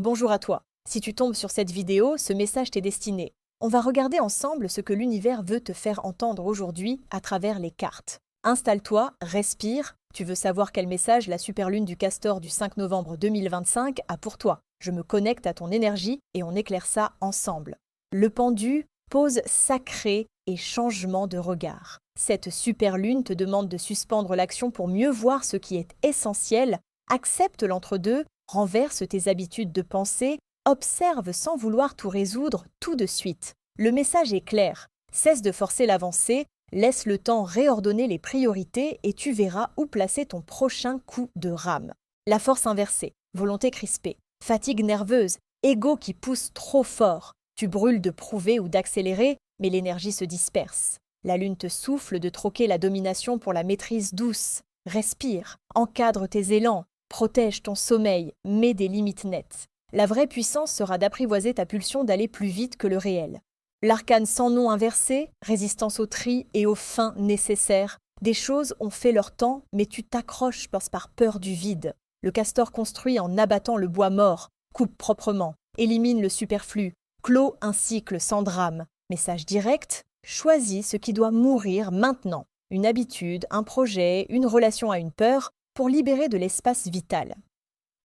Bonjour à toi. Si tu tombes sur cette vidéo, ce message t'est destiné. On va regarder ensemble ce que l'univers veut te faire entendre aujourd'hui à travers les cartes. Installe-toi, respire. Tu veux savoir quel message la superlune du Castor du 5 novembre 2025 a pour toi. Je me connecte à ton énergie et on éclaire ça ensemble. Le pendu, pause sacrée et changement de regard. Cette superlune te demande de suspendre l'action pour mieux voir ce qui est essentiel. Accepte l'entre-deux, renverse tes habitudes de pensée, observe sans vouloir tout résoudre tout de suite. Le message est clair. Cesse de forcer l'avancée, laisse le temps réordonner les priorités et tu verras où placer ton prochain coup de rame. La force inversée, volonté crispée, fatigue nerveuse, ego qui pousse trop fort. Tu brûles de prouver ou d'accélérer, mais l'énergie se disperse. La lune te souffle de troquer la domination pour la maîtrise douce. Respire, encadre tes élans, protège ton sommeil, mets des limites nettes. La vraie puissance sera d'apprivoiser ta pulsion d'aller plus vite que le réel. L'arcane sans nom inversé, résistance au tri et aux fins nécessaires. Des choses ont fait leur temps, mais tu t'accroches par peur du vide. Le castor construit en abattant le bois mort, coupe proprement, élimine le superflu, clôt un cycle sans drame. Message direct, choisis ce qui doit mourir maintenant. Une habitude, un projet, une relation à une peur, pour libérer de l'espace vital.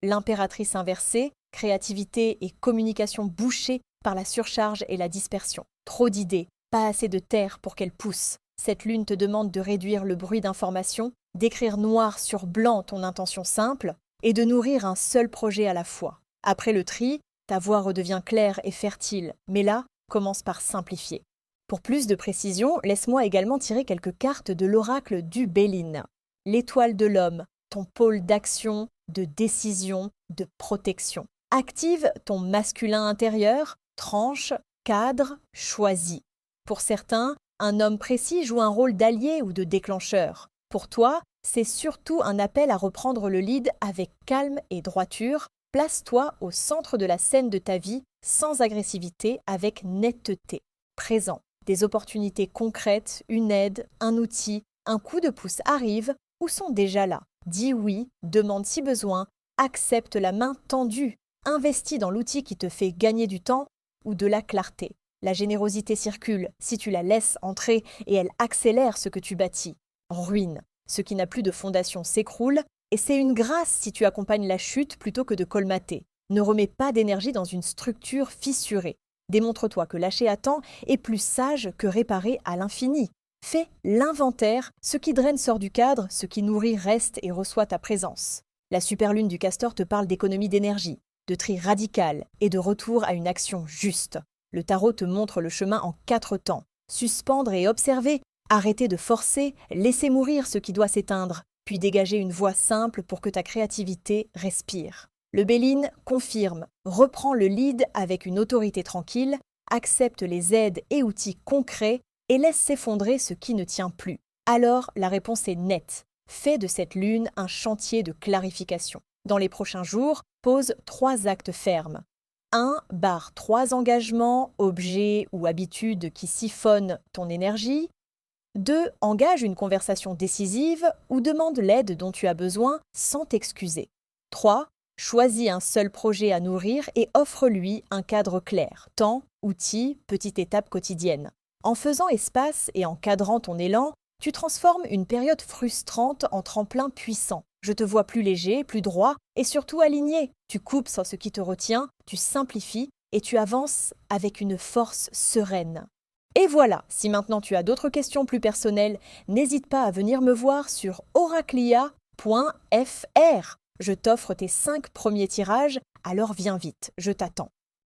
L'impératrice inversée, créativité et communication bouchées par la surcharge et la dispersion. Trop d'idées, pas assez de terre pour qu'elles poussent. Cette lune te demande de réduire le bruit d'information, d'écrire noir sur blanc ton intention simple et de nourrir un seul projet à la fois. Après le tri, ta voix redevient claire et fertile, mais là, commence par simplifier. Pour plus de précision, laisse-moi également tirer quelques cartes de l'oracle du Béline. L'étoile de l'homme, ton pôle d'action, de décision, de protection. Active ton masculin intérieur, tranche, cadre, choisis. Pour certains, un homme précis joue un rôle d'allié ou de déclencheur. Pour toi, c'est surtout un appel à reprendre le lead avec calme et droiture. Place-toi au centre de la scène de ta vie, sans agressivité, avec netteté. Présent. Des opportunités concrètes, une aide, un outil, un coup de pouce arrivent ou sont déjà là. Dis oui, demande si besoin, accepte la main tendue, investis dans l'outil qui te fait gagner du temps ou de la clarté. La générosité circule si tu la laisses entrer et elle accélère ce que tu bâtis. Ruine. Ce qui n'a plus de fondation s'écroule et c'est une grâce si tu accompagnes la chute plutôt que de colmater. Ne remets pas d'énergie dans une structure fissurée. Démontre-toi que lâcher à temps est plus sage que réparer à l'infini. Fais l'inventaire, ce qui draine sort du cadre, ce qui nourrit reste et reçoit ta présence. La superlune du Castor te parle d'économie d'énergie, de tri radical et de retour à une action juste. Le tarot te montre le chemin en 4 temps. Suspendre et observer, arrêter de forcer, laisser mourir ce qui doit s'éteindre, puis dégager une voie simple pour que ta créativité respire. Le Béline confirme, reprend le lead avec une autorité tranquille, accepte les aides et outils concrets et laisse s'effondrer ce qui ne tient plus. Alors, la réponse est nette. Fais de cette lune un chantier de clarification. Dans les prochains jours, pose 3 actes fermes. 1. Barre 3 engagements, objets ou habitudes qui siphonnent ton énergie. 2. Engage une conversation décisive ou demande l'aide dont tu as besoin sans t'excuser. 3. Choisis un seul projet à nourrir et offre-lui un cadre clair, temps, outils, petite étape quotidienne. En faisant espace et en cadrant ton élan, tu transformes une période frustrante en tremplin puissant. Je te vois plus léger, plus droit et surtout aligné. Tu coupes sans ce qui te retient, tu simplifies et tu avances avec une force sereine. Et voilà, si maintenant tu as d'autres questions plus personnelles, n'hésite pas à venir me voir sur oraclia.fr. Je t'offre tes 5 premiers tirages, alors viens vite, je t'attends.